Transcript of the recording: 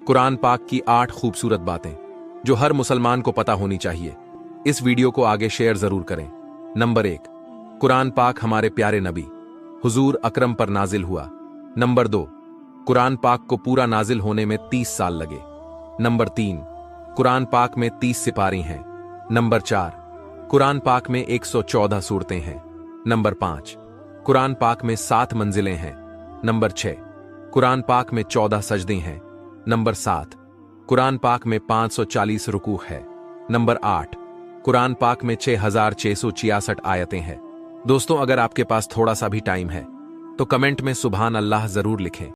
कुरान पाक की 8 खूबसूरत बातें जो हर मुसलमान को पता होनी चाहिए। इस वीडियो को आगे शेयर जरूर करें। नंबर 1, कुरान पाक हमारे प्यारे नबी हुजूर अकरम पर नाजिल हुआ। नंबर 2, कुरान पाक को पूरा नाजिल होने में 30 साल लगे। नंबर 3, कुरान पाक में 30 सिपारी हैं। नंबर 4, कुरान पाक में 114 सूरतें हैं। नंबर 5, कुरान पाक में 7 मंजिलें हैं। नंबर 6, कुरान पाक में 14 सजदे हैं। नंबर 7, कुरान पाक में 540 रुकू है। नंबर 8, कुरान पाक में 6666 आयतें हैं। दोस्तों, अगर आपके पास थोड़ा सा भी टाइम है तो कमेंट में सुभान अल्लाह जरूर लिखें।